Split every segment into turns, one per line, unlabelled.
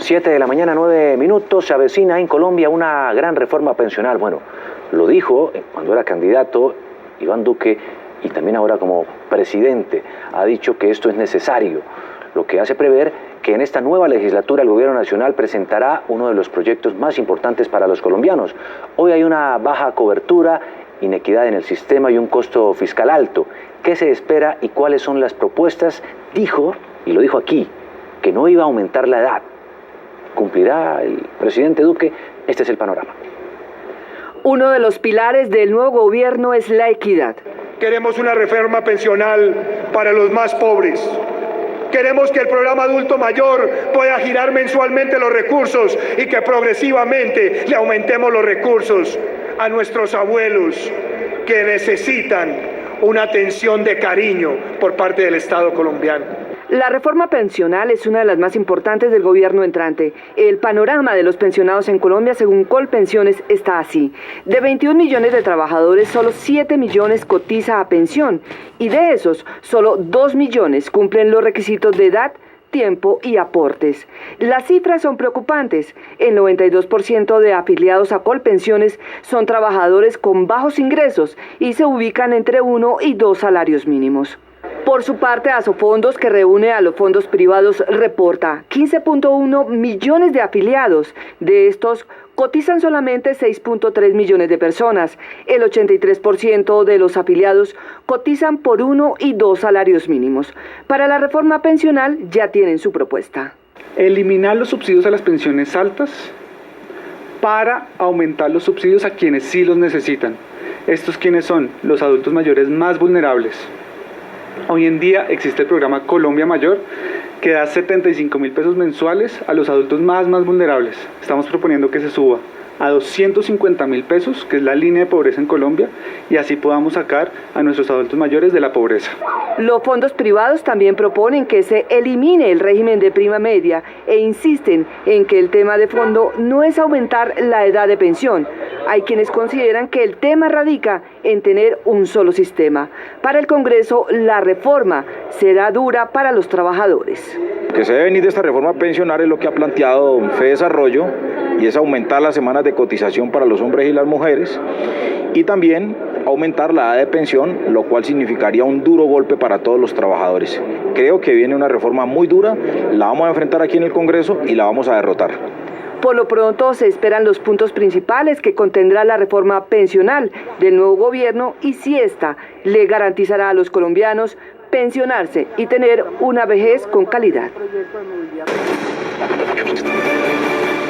7 de la mañana, 9 minutos, se avecina en Colombia una gran reforma pensional. Bueno, lo dijo cuando era candidato Iván Duque y también ahora como presidente ha dicho que esto es necesario, lo que hace prever que en esta nueva legislatura el gobierno nacional presentará uno de los proyectos más importantes para los colombianos. Hoy hay una baja cobertura, inequidad en el sistema y un costo fiscal alto. ¿Qué se espera y cuáles son las propuestas? Dijo, y lo dijo aquí, que no iba a aumentar la edad. ¿Cumplirá el presidente Duque? Este es el panorama.
Uno de los pilares del nuevo gobierno es la equidad.
Queremos una reforma pensional para los más pobres. Queremos que el programa adulto mayor pueda girar mensualmente los recursos y que progresivamente le aumentemos los recursos a nuestros abuelos que necesitan una atención de cariño por parte del Estado colombiano.
La reforma pensional es una de las más importantes del gobierno entrante. El panorama de los pensionados en Colombia, según Colpensiones, está así. De 21 millones de trabajadores, solo 7 millones cotiza a pensión. Y de esos, solo 2 millones cumplen los requisitos de edad, tiempo y aportes. Las cifras son preocupantes. El 92% de afiliados a Colpensiones son trabajadores con bajos ingresos y se ubican entre 1 y 2 salarios mínimos. Por su parte, Asofondos, que reúne a los fondos privados, reporta 15.1 millones de afiliados. De estos, cotizan solamente 6.3 millones de personas. El 83% de los afiliados cotizan por 1 y 2 salarios mínimos. Para la reforma pensional ya tienen su propuesta.
Eliminar los subsidios a las pensiones altas para aumentar los subsidios a quienes sí los necesitan. ¿Estos quiénes son? Los adultos mayores más vulnerables. Hoy en día existe el programa Colombia Mayor, que da 75.000 pesos mensuales a los adultos más vulnerables. Estamos proponiendo que se suba a 250.000 pesos, que es la línea de pobreza en Colombia, y así podamos sacar a nuestros adultos mayores de la pobreza.
Los fondos privados también proponen que se elimine el régimen de prima media e insisten en que el tema de fondo no es aumentar la edad de pensión. Hay quienes consideran que el tema radica en tener un solo sistema. Para el Congreso, la reforma será dura para los trabajadores.
Lo que se debe venir de esta reforma pensional es lo que ha planteado FEDesarrollo, y es aumentar las semanas de cotización para los hombres y las mujeres, y también aumentar la edad de pensión, lo cual significaría un duro golpe para todos los trabajadores. Creo que viene una reforma muy dura, la vamos a enfrentar aquí en el Congreso y la vamos a derrotar.
Por lo pronto se esperan los puntos principales que contendrá la reforma pensional del nuevo gobierno y si esta le garantizará a los colombianos pensionarse y tener una vejez con calidad.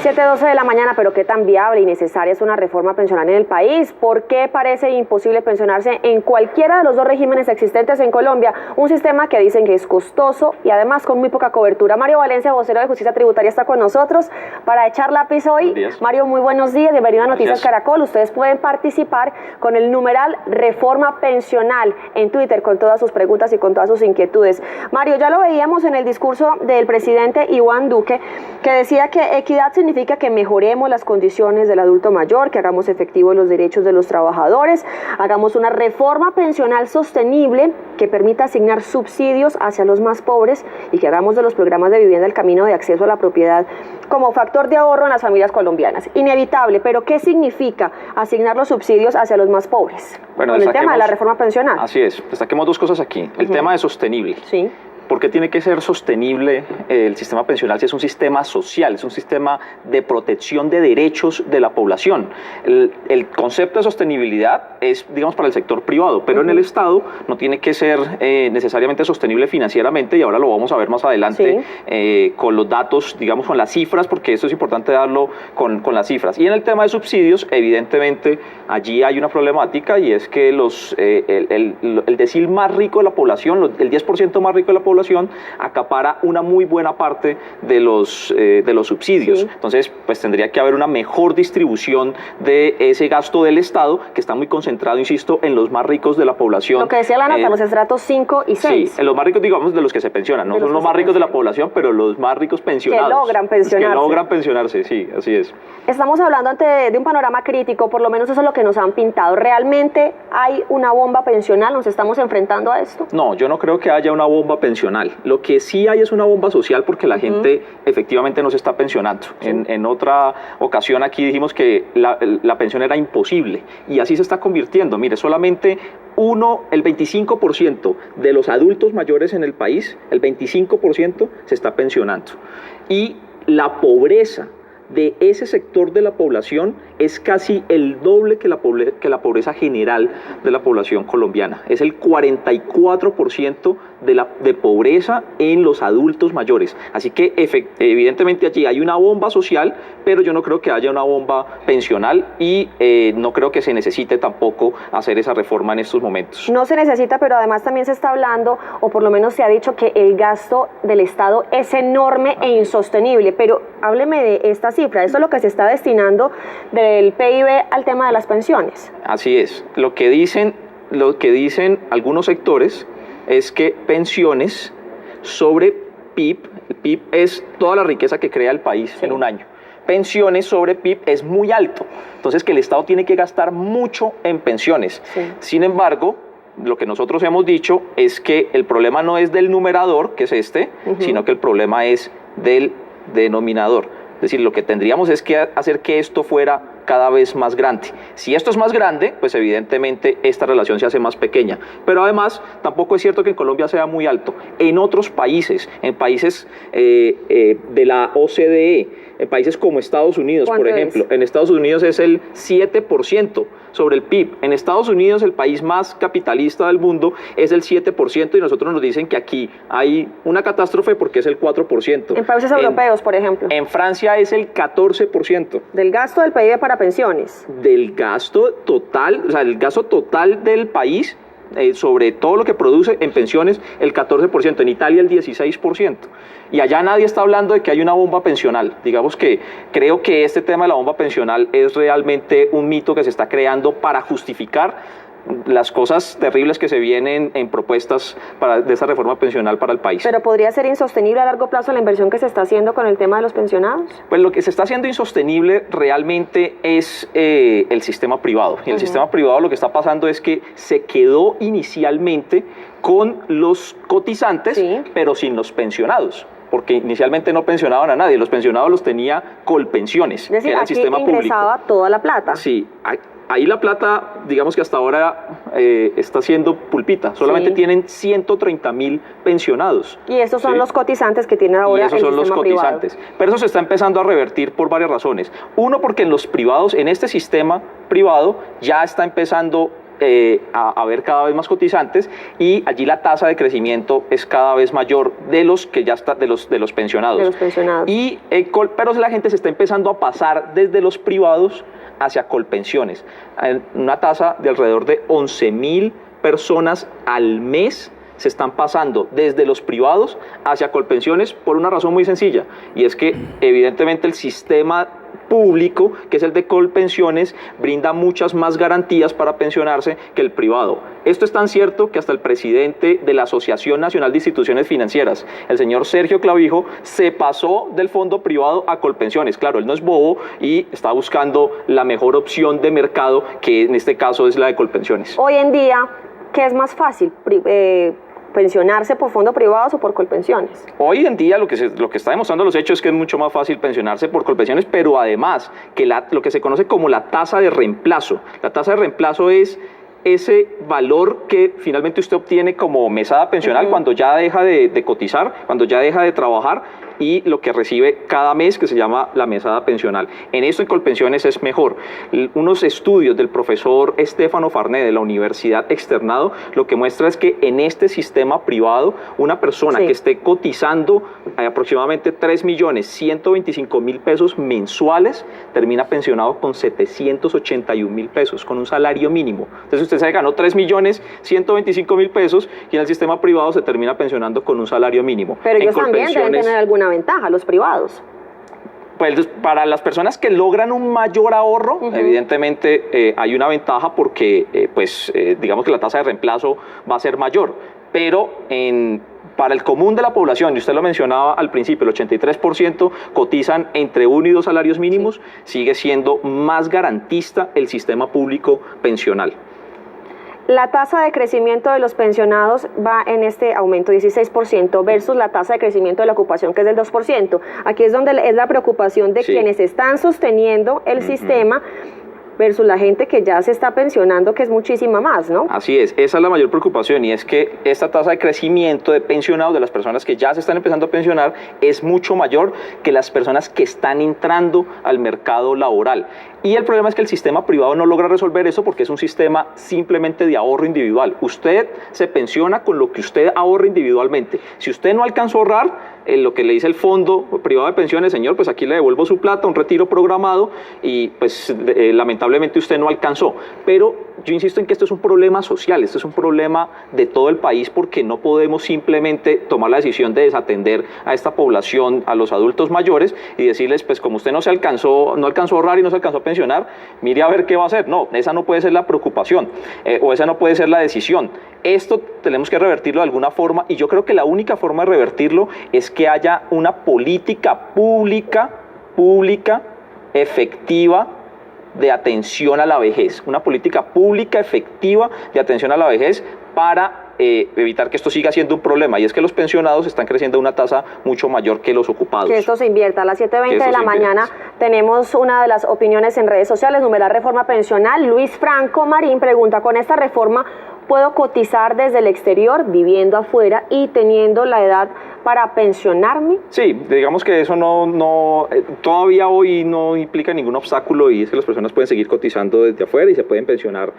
7:12 de la mañana, pero qué tan viable y necesaria es una reforma pensional en el país. ¿Por qué parece imposible pensionarse en cualquiera de los dos regímenes existentes en Colombia? Un sistema que dicen que es costoso y además con muy poca cobertura. Mario Valencia, vocero de Justicia Tributaria, está con nosotros para echar lápiz hoy. Mario, muy buenos días, bienvenido a Noticias Caracol. Ustedes pueden participar con el numeral Reforma Pensional en Twitter con todas sus preguntas y con todas sus inquietudes. Mario, ya lo veíamos en el discurso del presidente Iván Duque, que decía que equidad significa que mejoremos las condiciones del adulto mayor, que hagamos efectivos los derechos de los trabajadores, hagamos una reforma pensional sostenible que permita asignar subsidios hacia los más pobres y que hagamos de los programas de vivienda el camino de acceso a la propiedad como factor de ahorro en las familias colombianas. Inevitable, pero ¿qué significa asignar los subsidios hacia los más pobres?
Bueno,
con el tema de la reforma pensional.
Así es, destaquemos dos cosas aquí. El tema de sostenible.
Sí.
¿Por qué tiene que ser sostenible el sistema pensional si es un sistema social, es un sistema de protección de derechos de la población? El concepto de sostenibilidad es, digamos, para el sector privado, pero en el Estado no tiene que ser necesariamente sostenible financieramente, y ahora lo vamos a ver más adelante con los datos, digamos, con las cifras, porque esto es importante darlo con las cifras. Y en el tema de subsidios, evidentemente, allí hay una problemática, y es que el decil más rico de la población, el 10% más rico de la población, acapara una muy buena parte de los subsidios. Sí. Entonces, pues tendría que haber una mejor distribución de ese gasto del Estado, que está muy concentrado, insisto, en los más ricos de la población.
Lo que decía la nota, los estratos 5 y 6.
Sí, en los más ricos, digamos, de los que se pensionan. No son los más ricos de la población, pero los más ricos pensionados.
Que logran pensionarse.
Que logran pensionarse, sí, así es.
Estamos hablando de un panorama crítico, por lo menos eso es lo que nos han pintado. ¿Realmente hay una bomba pensional? ¿Nos estamos enfrentando a esto?
No, yo no creo que haya una bomba pensional. pensional. Lo que sí hay es una bomba social porque la gente efectivamente no se está pensionando. Sí. En otra ocasión aquí dijimos que la pensión era imposible y así se está convirtiendo. Mire, solamente el 25% de los adultos mayores en el país, el 25% se está pensionando. Y la pobreza de ese sector de la población es casi el doble que la pobreza general de la población colombiana. Es el 44% de pobreza en los adultos mayores. Así que evidentemente allí hay una bomba social, pero yo no creo que haya una bomba pensional y no creo que se necesite tampoco hacer esa reforma en estos momentos.
No se necesita, pero además también se está hablando, o por lo menos se ha dicho, que el gasto del Estado es enorme e insostenible. Pero hábleme de esta cifra. ¿Eso es lo que se está destinando del PIB al tema de las pensiones?
Así es. Lo que dicen algunos sectores es que pensiones sobre PIB, el PIB es toda la riqueza que crea el país en un año. Pensiones sobre PIB es muy alto, entonces que el Estado tiene que gastar mucho en pensiones. Sí. Sin embargo, lo que nosotros hemos dicho es que el problema no es del numerador, que es sino que el problema es del denominador. Es decir, lo que tendríamos es que hacer que esto fuera cada vez más grande. Si esto es más grande, pues evidentemente esta relación se hace más pequeña. Pero además, tampoco es cierto que en Colombia sea muy alto. En otros países, en países de la OCDE, en países como Estados Unidos, por ejemplo, en Estados Unidos es el 7% sobre el PIB. En Estados Unidos, el país más capitalista del mundo, es el 7% y nosotros nos dicen que aquí hay una catástrofe porque es el 4%.
En países europeos, por ejemplo.
En Francia es el 14%.
Del gasto del PIB para pensiones.
Del gasto total, o sea, el gasto total del país sobre todo lo que produce en pensiones, el 14%, en Italia el 16%. Y allá nadie está hablando de que hay una bomba pensional. Digamos que creo que este tema de la bomba pensional es realmente un mito que se está creando para justificar las cosas terribles que se vienen en propuestas de esa reforma pensional para el país.
¿Pero podría ser insostenible a largo plazo la inversión que se está haciendo con el tema de los pensionados?
Pues lo que se está haciendo insostenible realmente es el sistema privado. Y el sistema privado lo que está pasando es que se quedó inicialmente con los cotizantes, pero sin los pensionados. Porque inicialmente no pensionaban a nadie, los pensionados los tenía Colpensiones,
es decir,
que era el sistema público.
Ingresaba toda la plata.
Sí, ahí la plata, digamos que hasta ahora está siendo pulpita, solamente tienen 130.000 pensionados.
Y esos son los cotizantes que tienen ahora el sistema privado. Y esos son los cotizantes.
Privado. Pero eso se está empezando a revertir por varias razones. Uno, porque en los privados, en este sistema privado, ya está empezando a haber cada vez más cotizantes y allí la tasa de crecimiento es cada vez mayor de los que ya está, de los pensionados.
De los pensionados.
Pero la gente se está empezando a pasar desde los privados hacia Colpensiones. Una tasa de alrededor de 11.000 personas al mes se están pasando desde los privados hacia Colpensiones por una razón muy sencilla, y es que evidentemente el sistema público, que es el de Colpensiones, brinda muchas más garantías para pensionarse que el privado. Esto es tan cierto que hasta el presidente de la Asociación Nacional de Instituciones Financieras, el señor Sergio Clavijo, se pasó del fondo privado a Colpensiones. Claro, él no es bobo y está buscando la mejor opción de mercado, que en este caso es la de Colpensiones.
Hoy en día, ¿qué es más fácil? ¿Pensionarse por fondos privados o por Colpensiones? Hoy
en día lo que está demostrando los hechos es que es mucho más fácil pensionarse por Colpensiones, pero además que lo que se conoce como la tasa de reemplazo. La tasa de reemplazo es ese valor que finalmente usted obtiene como mesada pensional cuando ya deja de cotizar, cuando ya deja de trabajar, y lo que recibe cada mes, que se llama la mesada pensional. En esto en Colpensiones es mejor. Unos estudios del profesor Estefano Farné de la Universidad Externado lo que muestra es que en este sistema privado una persona que esté cotizando aproximadamente 3.125.000 pesos mensuales termina pensionado con 781.000 pesos, con un salario mínimo. Entonces usted se ganó 3.125.000 pesos y en el sistema privado se termina pensionando con un salario mínimo.
Pero ellos también deben tener alguna ventaja, los privados.
Pues para las personas que logran un mayor ahorro, evidentemente hay una ventaja porque digamos que la tasa de reemplazo va a ser mayor, pero para el común de la población, y usted lo mencionaba al principio, el 83% cotizan entre 1 y 2 salarios mínimos, sigue siendo más garantista el sistema público pensional.
La tasa de crecimiento de los pensionados va en este aumento, 16%, versus la tasa de crecimiento de la ocupación, que es del 2%. Aquí es donde es la preocupación de quienes están sosteniendo el sistema, versus la gente que ya se está pensionando, que es muchísima más, ¿no?
Así es, esa es la mayor preocupación, y es que esta tasa de crecimiento de pensionados, de las personas que ya se están empezando a pensionar, es mucho mayor que las personas que están entrando al mercado laboral. Y el problema es que el sistema privado no logra resolver eso porque es un sistema simplemente de ahorro individual. Usted se pensiona con lo que usted ahorra individualmente. Si usted no alcanzó a ahorrar, lo que le dice el fondo privado de pensiones, señor, pues aquí le devuelvo su plata, un retiro programado, y pues lamentablemente usted no alcanzó. Pero yo insisto en que esto es un problema social, esto es un problema de todo el país, porque no podemos simplemente tomar la decisión de desatender a esta población, a los adultos mayores, y decirles, pues como usted no alcanzó a ahorrar y no se alcanzó a pensionar, mire a ver qué va a hacer. No, esa no puede ser la preocupación, o esa no puede ser la decisión. Esto tenemos que revertirlo de alguna forma, y yo creo que la única forma de revertirlo es que haya una política pública, efectiva, de atención a la vejez, una política pública efectiva de atención a la vejez para evitar que esto siga siendo un problema, y es que los pensionados están creciendo a una tasa mucho mayor que los ocupados.
Que esto se invierta. A las 7:20 de la mañana tenemos una de las opiniones en redes sociales, numeral reforma pensional. Luis Franco Marín pregunta, ¿con esta reforma puedo cotizar desde el exterior, viviendo afuera y teniendo la edad para pensionarme?
Sí, digamos que eso todavía hoy no implica ningún obstáculo, y es que las personas pueden seguir cotizando desde afuera y se pueden pensionar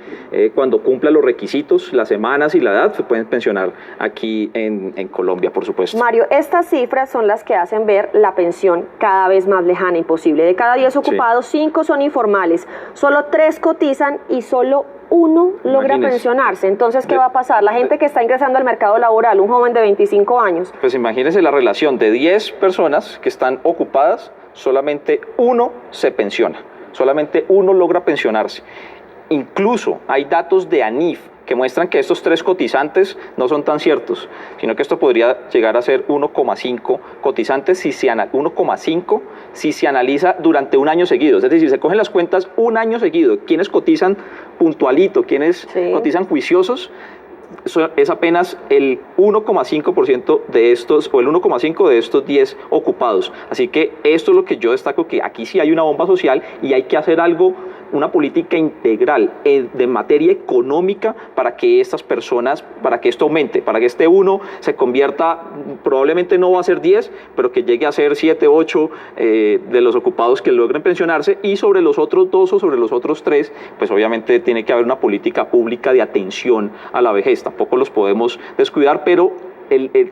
cuando cumplan los requisitos, las semanas y la edad, se pueden pensionar aquí en Colombia, por supuesto.
Mario, estas cifras son las que hacen ver la pensión cada vez más lejana, imposible. De cada 10 ocupados, 5 son informales, solo 3 cotizan y solo 1 logra pensionarse. Entonces, ¿qué va a pasar? La gente que está ingresando al mercado laboral, un joven de 25 años.
Pues imagínense la relación de 10 personas que están ocupadas, solamente 1 se pensiona, solamente 1 logra pensionarse. Incluso hay datos de ANIF que muestran que estos 3 cotizantes no son tan ciertos, sino que esto podría llegar a ser 1,5 cotizantes, 1,5 si se analiza durante un año seguido. Es decir, si se cogen las cuentas un año seguido, quienes cotizan puntualito, quienes cotizan juiciosos, es apenas el 1,5% de estos, o el 1,5 de estos 10 ocupados. Así que esto es lo que yo destaco, que aquí sí hay una bomba social y hay que hacer algo, una política integral de materia económica para que estas personas, para que esto aumente, para que este 1 se convierta, probablemente no va a ser 10, pero que llegue a ser 7, 8 de los ocupados que logren pensionarse, y sobre los otros 2 o sobre los otros 3, pues obviamente tiene que haber una política pública de atención a la vejez. Tampoco los podemos descuidar, pero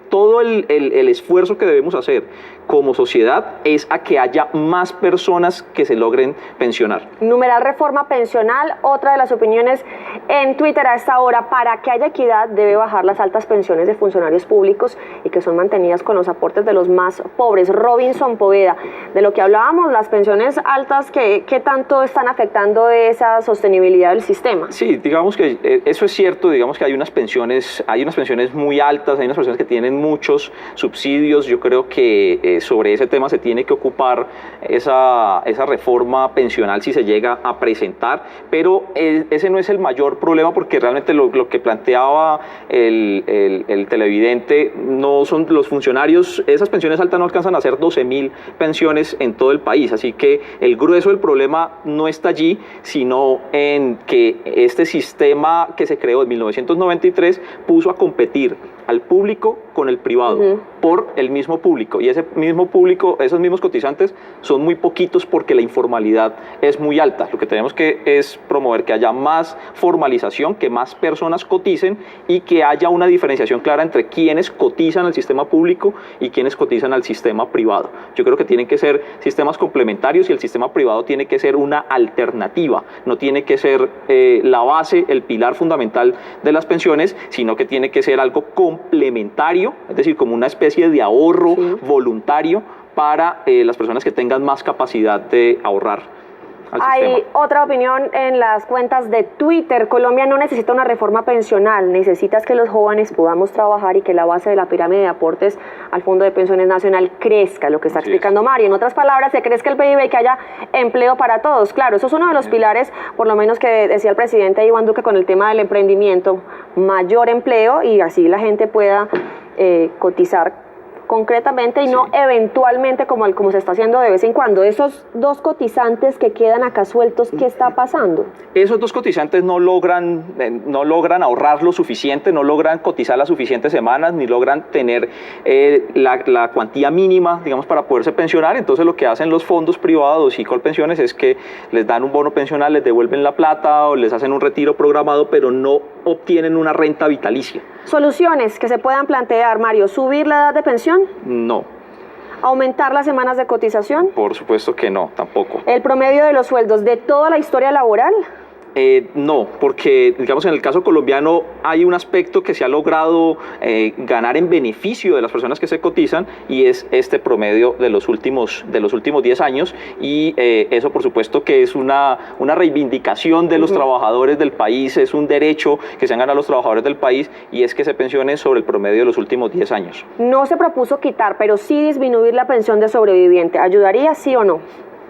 todo el esfuerzo que debemos hacer como sociedad es a que haya más personas que se logren pensionar.
Numeral reforma pensional, otra de las opiniones en Twitter a esta hora: para que haya equidad debe bajar las altas pensiones de funcionarios públicos y que son mantenidas con los aportes de los más pobres. Robinson Poveda, de lo que hablábamos, las pensiones altas, ¿qué tanto están afectando esa sostenibilidad del sistema?
Sí, digamos que eso es cierto, digamos que hay unas pensiones muy altas, hay unas personas que tienen muchos subsidios. Yo creo que sobre ese tema se tiene que ocupar esa reforma pensional si se llega a presentar, pero ese no es el mayor problema, porque realmente lo que planteaba el televidente no son los funcionarios. Esas pensiones altas no alcanzan a ser 12.000 pensiones en todo el país, así que el grueso del problema no está allí, sino en que este sistema que se creó en 1993 puso a competir al público con el privado por el mismo público, y ese mismo público, esos mismos cotizantes son muy poquitos porque la informalidad es muy alta. Lo que tenemos que es promover que haya más formalización, que más personas coticen y que haya una diferenciación clara entre quienes cotizan al sistema público y quienes cotizan al sistema privado. Yo creo que tienen que ser sistemas complementarios, y el sistema privado tiene que ser una alternativa, no tiene que ser la base, el pilar fundamental de las pensiones, sino que tiene que ser algo complementario, es decir, como una especie de ahorro voluntario para las personas que tengan más capacidad de ahorrar. al
Hay
sistema.
otra opinión en las cuentas de Twitter. Colombia no necesita una reforma pensional, necesitas que los jóvenes podamos trabajar y que la base de la pirámide de aportes al Fondo de Pensiones Nacional crezca, lo que está explicando Mario. En otras palabras, se crezca el PIB y que haya empleo para todos. Claro, eso es uno de los pilares, por lo menos que decía el presidente Iván Duque con el tema del emprendimiento, mayor empleo y así la gente pueda cotizar concretamente y no eventualmente como se está haciendo de vez en cuando. Esos dos cotizantes que quedan acá sueltos, ¿qué está pasando?
Esos dos cotizantes no logran ahorrar lo suficiente, no logran cotizar las suficientes semanas, ni logran tener la cuantía mínima, digamos, para poderse pensionar. Entonces lo que hacen los fondos privados y Colpensiones es que les dan un bono pensional, les devuelven la plata o les hacen un retiro programado, pero no obtienen una renta vitalicia.
Soluciones que se puedan plantear, Mario: subir la edad de pensión,
No,
aumentar las semanas de cotización,
por supuesto que no, tampoco.
el promedio de los sueldos de toda la historia laboral.
No, porque digamos en el caso colombiano hay un aspecto que se ha logrado ganar en beneficio de las personas que se cotizan y es este promedio de los últimos 10 años y eso por supuesto que es una reivindicación de los trabajadores del país, es un derecho que se han ganado los trabajadores del país y es que se pensionen sobre el promedio de los últimos 10 años.
No se propuso quitar, pero sí disminuir la pensión de sobreviviente. ¿Ayudaría, sí o no?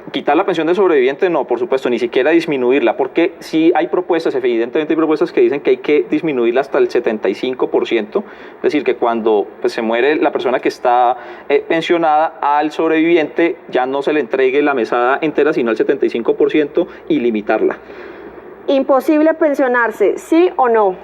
Quitar la pensión de sobreviviente no, por supuesto, ni siquiera disminuirla, porque sí hay propuestas, evidentemente hay propuestas que dicen que hay que disminuirla hasta el 75%, es decir, que cuando pues, se muere la persona que está pensionada, al sobreviviente ya no se le entregue la mesada entera, sino al 75% y limitarla.
¿Imposible pensionarse, sí o no?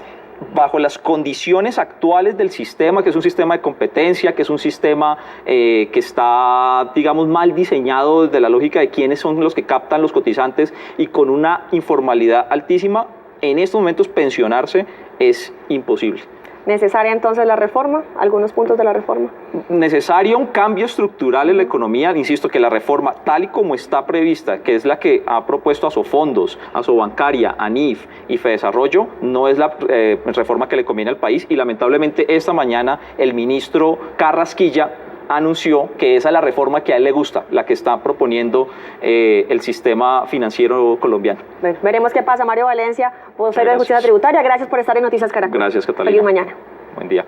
Bajo las condiciones actuales del sistema, que es un sistema de competencia, que es un sistema que está, digamos, mal diseñado desde la lógica de quiénes son los que captan los cotizantes y con una informalidad altísima, en estos momentos pensionarse es imposible.
¿Necesaria entonces la reforma? ¿Algunos puntos de la reforma?
Necesario un cambio estructural en la economía, insisto que la reforma tal y como está prevista, que es la que ha propuesto Asofondos, Asobancaria, ANIF y Fedesarrollo, no es la reforma que le conviene al país y lamentablemente esta mañana el ministro Carrasquilla anunció que esa es la reforma que a él le gusta, la que está proponiendo el sistema financiero colombiano.
Bueno, veremos qué pasa. Mario Valencia, vocero de Justicia Tributaria, gracias por estar en Noticias Caracol.
Gracias, Catalina.
Feliz mañana.
Buen día.